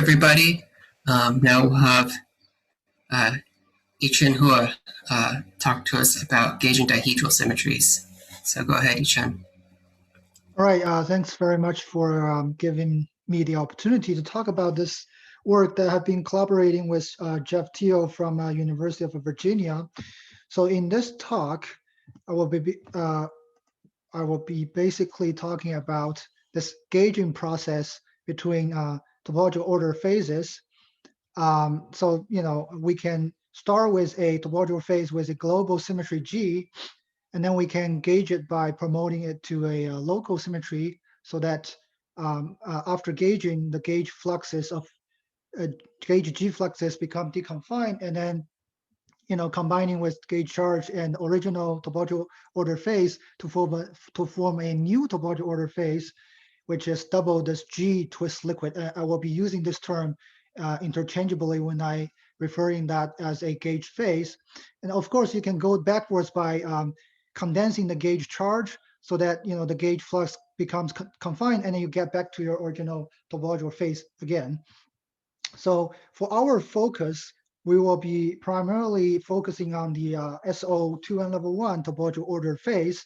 everybody. Now we'll have Yichen who will talk to us about gauging dihedral symmetries. So go ahead, Yichen. All right, thanks very much for giving me the opportunity to talk about this work that I've been collaborating with Jeff Teal from University of Virginia. So in this talk, I will be basically talking about this gauging process between topological order phases. So we can start with a topological phase with a global symmetry G, and then we can gauge it by promoting it to a local symmetry, so that after gauging, the gauge fluxes of gauge G fluxes become deconfined, and then combining with gauge charge and original topological order phase to form a new topological order phase, which is double this G twist liquid. I will be using this term interchangeably when I referring that as a gauge phase. And of course, you can go backwards by condensing the gauge charge, so that the gauge flux becomes confined, and then you get back to your original topological phase again. So for our focus, we will be primarily focusing on the SO2n level 1 topological order phase.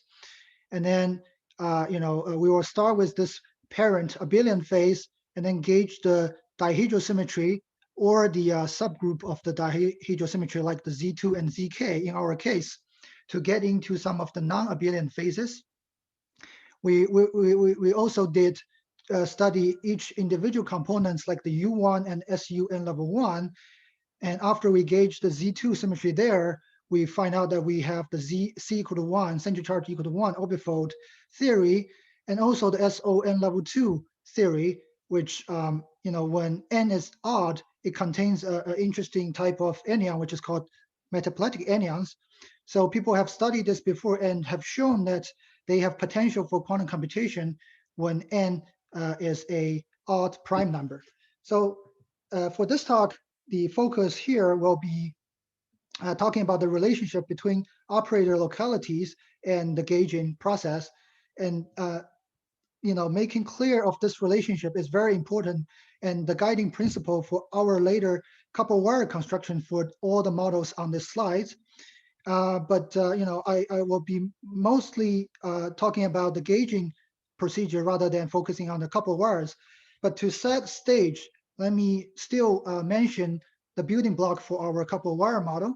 And then we will start with this parent abelian phase, and then gauge the dihedral symmetry, or the subgroup of the dihedral symmetry, like the Z2 and ZK in our case, to get into some of the non-abelian phases. We also did study each individual components, like the U1 and SUN level 1. And after we gauge the Z2 symmetry there, we find out that we have the C equal to 1, central charge equal to 1 orbifold theory, and also the SON level 2 theory, which, when n is odd, it contains an interesting type of anion, which is called metapletic anions. So people have studied this before and have shown that they have potential for quantum computation when n is a odd prime number. So for this talk, the focus here will be talking about the relationship between operator localities and the gauging process. And making clear of this relationship is very important, and the guiding principle for our later couple wire construction for all the models on this slide. But I will be mostly talking about the gauging procedure rather than focusing on the couple wires. But to set stage, let me still mention the building block for our couple wire model,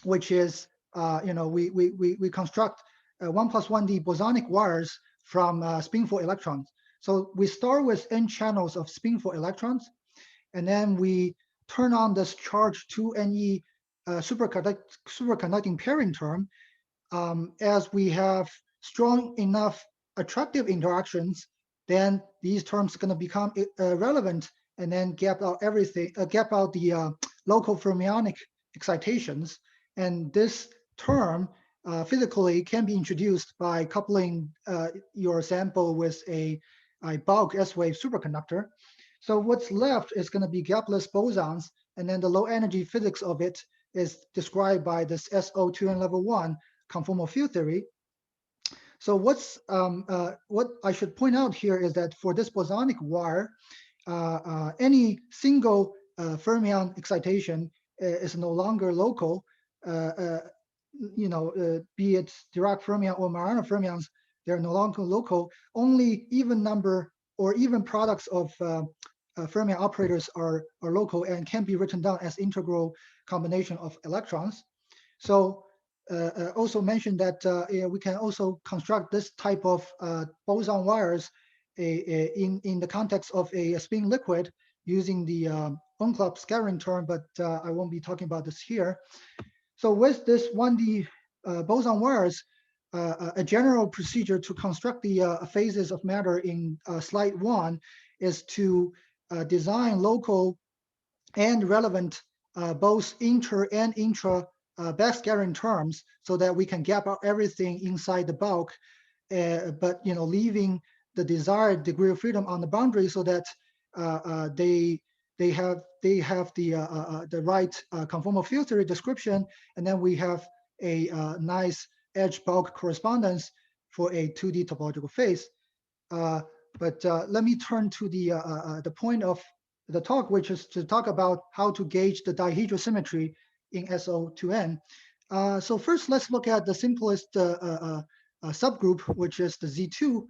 which is we construct 1+1D bosonic wires from spin-4 electrons. So we start with n channels of spin-4 electrons, and then we turn on this charge 2Ne superconducting pairing term. As we have strong enough attractive interactions, then these terms are going to become relevant, and then gap out the local fermionic excitations. And this term physically can be introduced by coupling your sample with a bulk S-wave superconductor. So what's left is going to be gapless bosons, and then the low energy physics of it is described by this SO2n level 1 conformal field theory. So what I should point out here is that for this bosonic wire, any single fermion excitation is no longer local. Be it Dirac fermion or Majorana fermions, they're no longer local. Only even number or even products of fermion operators are local and can be written down as integral combination of electrons. So also mentioned that we can also construct this type of boson wires in the context of a spin liquid using the Unklop scattering term, but I won't be talking about this here. So with this 1D boson wires, a general procedure to construct the phases of matter in slide 1 is to design local and relevant both inter and intra backscattering terms, so that we can gap out everything inside the bulk, but leaving the desired degree of freedom on the boundary, so that they have the right conformal field theory description, and then we have a nice edge bulk correspondence for a 2D topological phase. But let me turn to the point of the talk, which is to talk about how to gauge the dihedral symmetry in SO2N. So first, let's look at the simplest subgroup, which is the Z2.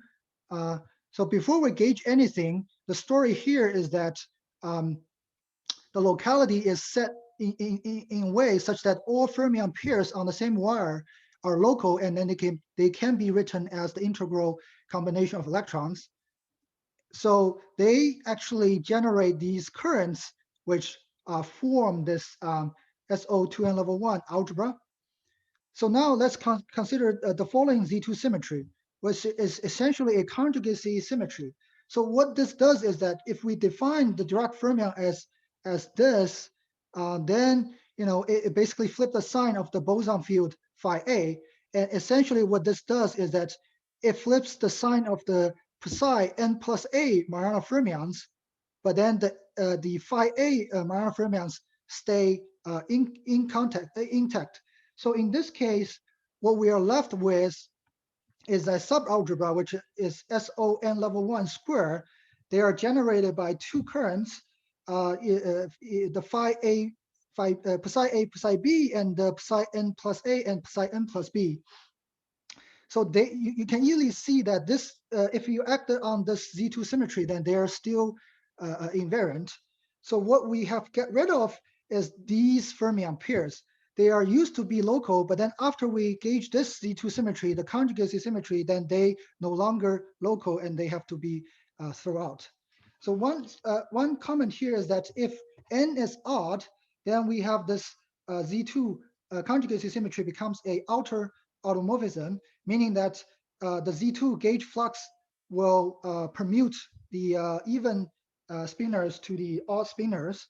So before we gauge anything, the story here is that the locality is set in ways such that all fermion pairs on the same wire are local, and then they can be written as the integral combination of electrons. So they actually generate these currents, which form this SO2N level 1 algebra. So now let's consider the following Z2 symmetry, which is essentially a conjugacy symmetry. So what this does is that if we define the Dirac fermion as this, then it basically flips the sign of the boson field phi A. And essentially what this does is that it flips the sign of the psi n plus a Majorana fermions, but then the phi A Majorana fermions stay intact. So in this case, what we are left with is a subalgebra, which is SON level 1 square. They are generated by two currents, the psi A, psi B, and the psi n plus A and psi n plus B. So you can easily see that this, if you act on this Z2 symmetry, then they are still invariant. So what we have get rid of is these fermion pairs. They are used to be local, but then after we gauge this Z2 symmetry, the conjugacy symmetry, then they no longer local and they have to be thrown out. So one comment here is that if n is odd, then we have this Z2 conjugacy symmetry becomes a outer automorphism, meaning that the Z2 gauge flux will permute the even spinors to the odd spinors.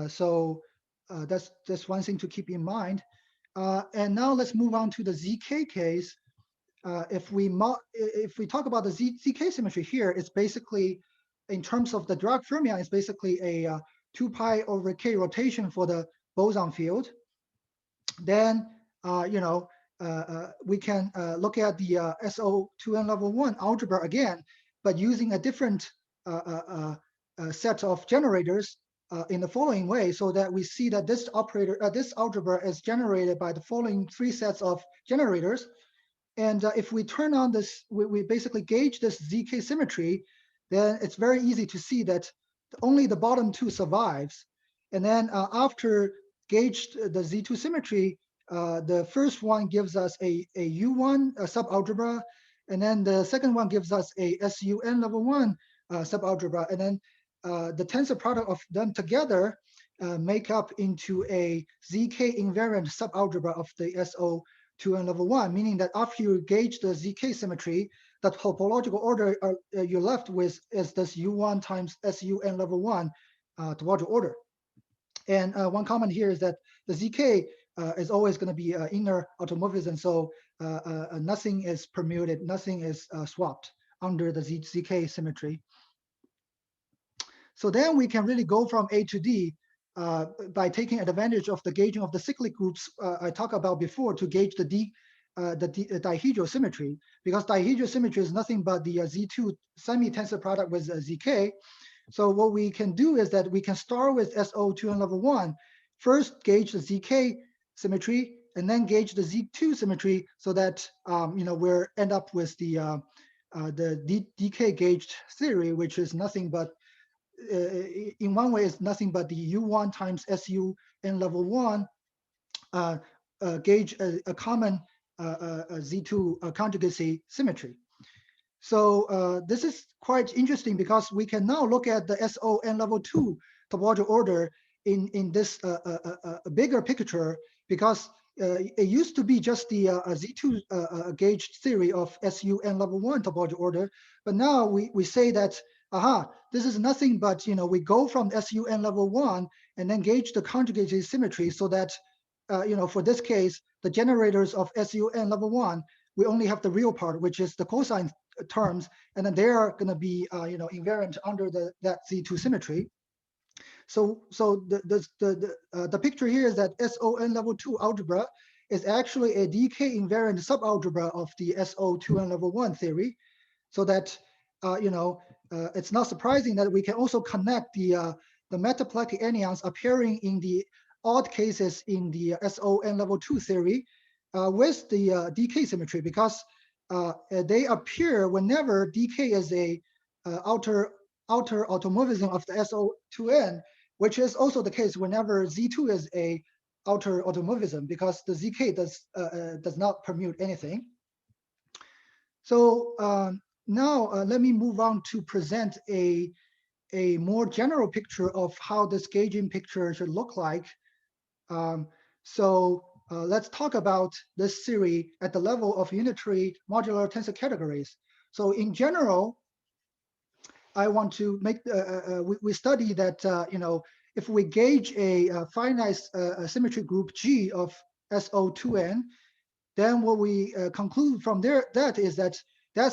So that's one thing to keep in mind. And now let's move on to the ZK case. If we talk about the ZK symmetry here, it's basically, in terms of the Dirac fermion, it's basically a 2 pi over k rotation for the boson field. Then we can look at the SO2N level 1 algebra again, but using a different set of generators in the following way, so that we see that this algebra is generated by the following three sets of generators. And if we turn on this, we basically gauge this ZK symmetry, then it's very easy to see that only the bottom two survives. And then after gauged the Z2 symmetry, the first one gives us a U1 subalgebra, and then the second one gives us a SUN level 1 subalgebra, and then the tensor product of them together make up into a ZK invariant subalgebra of the SO2N level 1, meaning that after you gauge the ZK symmetry, the topological order you're left with is this U1 times SUN level 1 topological order. And one comment here is that the ZK is always going to be inner automorphism, so nothing is permuted, nothing is swapped under the ZK symmetry. So then we can really go from A to D by taking advantage of the gauging of the cyclic groups I talked about before to gauge the dihedral symmetry, because dihedral symmetry is nothing but the Z2 semi-tensor product with ZK. So what we can do is that we can start with SO2N level 1, first gauge the ZK symmetry, and then gauge the Z2 symmetry, so that we'll end up with the DK gauged theory, which is nothing but in one way is nothing but the U1 times SUN level 1 gauge a common Z2 conjugacy symmetry. So this is quite interesting because we can now look at the SON level 2 topological order in this bigger picture, because it used to be just the Z2 gauge theory of SUN level 1 topological order, but now we say that this is nothing but we go from SUN level 1 and then gauge the conjugacy symmetry, so that for this case the generators of SUN level 1, we only have the real part, which is the cosine terms, and then they are going to be invariant under that Z2 symmetry. So the picture here is that SON level 2 algebra is actually a DK invariant subalgebra of the SO2N level 1 theory, so that it's not surprising that we can also connect the metaplectic anyons appearing in the odd cases in the SON level 2 theory with the decay symmetry, because they appear whenever decay is a outer automorphism of the SO2N, which is also the case whenever Z2 is a outer automorphism, because the ZK does not permute anything. So now let me move on to present a more general picture of how this gauging picture should look like. Let's talk about this theory at the level of unitary modular tensor categories. So in general, I want to make, we study that, if we gauge a finite symmetry group G of SO2N, then what we conclude from that is that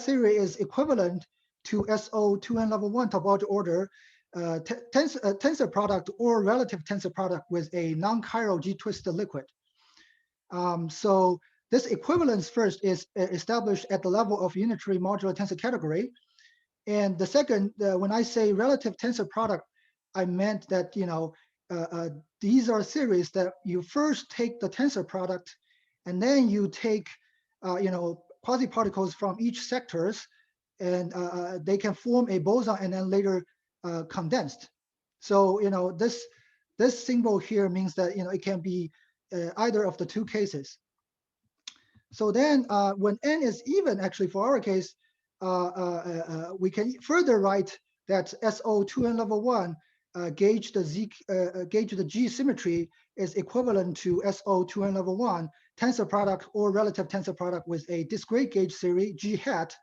theory is equivalent to SO2N level 1 topology order tensor product or relative tensor product with a non-chiral G-twisted liquid. So this equivalence first is established at the level of unitary modular tensor category. And the second, when I say relative tensor product, I meant that, these are theories that you first take the tensor product and then you take, quasi-particles from each sectors, and they can form a boson and then later condensed. So, this symbol here means that, it can be either of the two cases. So then when n is even, actually for our case, we can further write that SO2N level 1 gauge the G symmetry is equivalent to SO2N level 1 tensor product or relative tensor product with a discrete gauge theory G hat.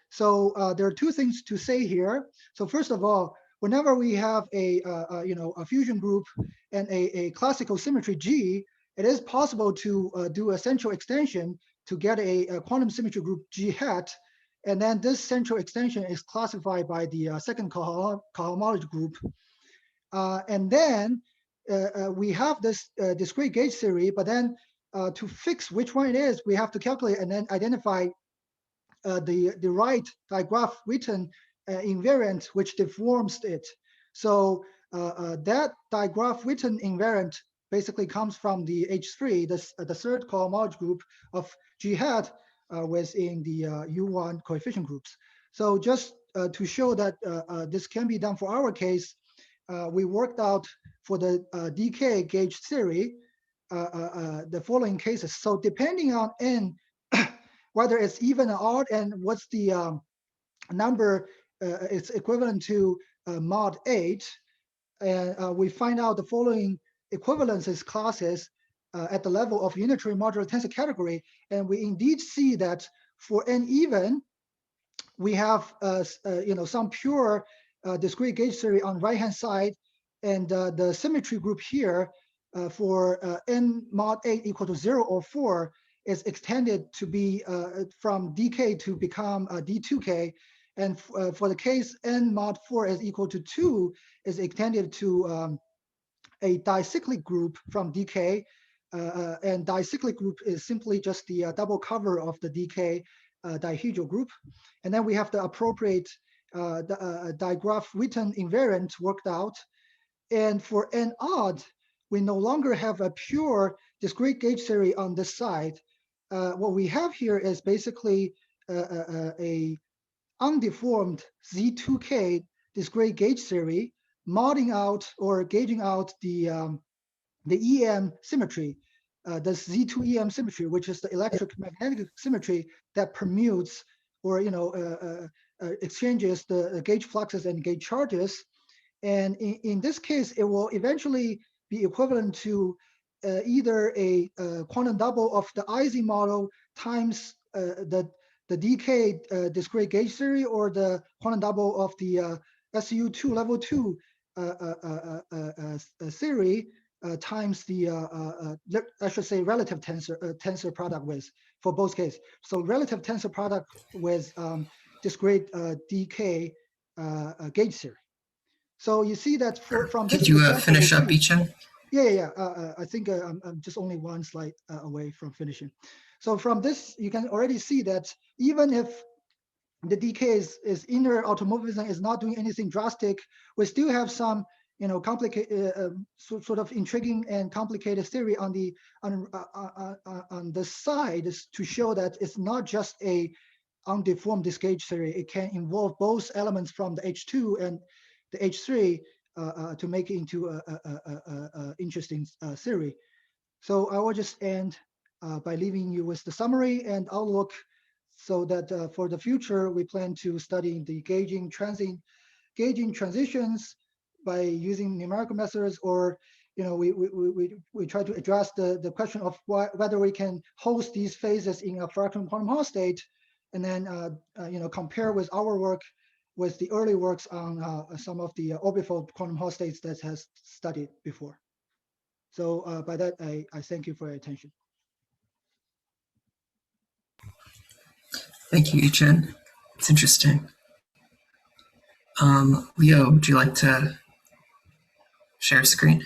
So there are two things to say here. So first of all, whenever we have a fusion group and a classical symmetry G, it is possible to do a central extension to get a quantum symmetry group G hat. And then this central extension is classified by the second cohomology group. And then we have this discrete gauge theory, but then to fix which one it is, we have to calculate and then identify the right digraph Yichen invariant, which deforms it. So that digraph Yichen invariant basically comes from the H3, the third cohomology group of G hat within the U1 coefficient groups. So just to show that this can be done for our case, we worked out for the decay gauge theory the following cases. So depending on n, whether it's even or odd, and what's the number, it's equivalent to mod 8, and we find out the following equivalences classes at the level of unitary modular tensor category, and we indeed see that for n even, we have some pure discrete gauge theory on right hand side, and the symmetry group here for n mod 8 equal to 0 or 4 is extended to be from dk to become d2k, and for the case n mod 4 is equal to 2 is extended to a dicyclic group from dk, and dicyclic group is simply just the double cover of the dk dihedral group. And then we have the appropriate digraph Yichen invariant worked out. And for n odd, we no longer have a pure discrete gauge theory on this side. What we have here is basically a undeformed Z2K discrete gauge theory, modding out or gauging out the EM symmetry, the Z2 EM symmetry, which is the electric magnetic symmetry that permutes or exchanges the gauge fluxes and gauge charges. And in this case, it will eventually be equivalent to either a quantum double of the Ising model times the DK discrete gauge theory, or the quantum double of the SU2 level 2 theory times the I should say relative tensor product with, for both cases. So relative tensor product with discrete DK gauge theory. So you see that from this. Could you finish up, Yichen? Yeah. I think I'm just only one slide away from finishing. So from this, you can already see that even if the decay is inner automorphism is not doing anything drastic. We still have some, you know, complicated, sort of intriguing and complicated theory on the side to show that it's not just a undeformed disgauge theory. It can involve both elements from the H2 and the H3 to make it into a interesting theory. So I will just end by leaving you with the summary and outlook, so that for the future, we plan to study the gauging transitions by using numerical methods, or, you know, we try to address the question of whether we can host these phases in a fractional quantum Hall state, and then you know, compare with our work with the early works on some of the orbifold quantum Hall states that has studied before. So by that, I thank you for your attention. Thank you, Yichen. It's interesting. Leo, would you like to share screen?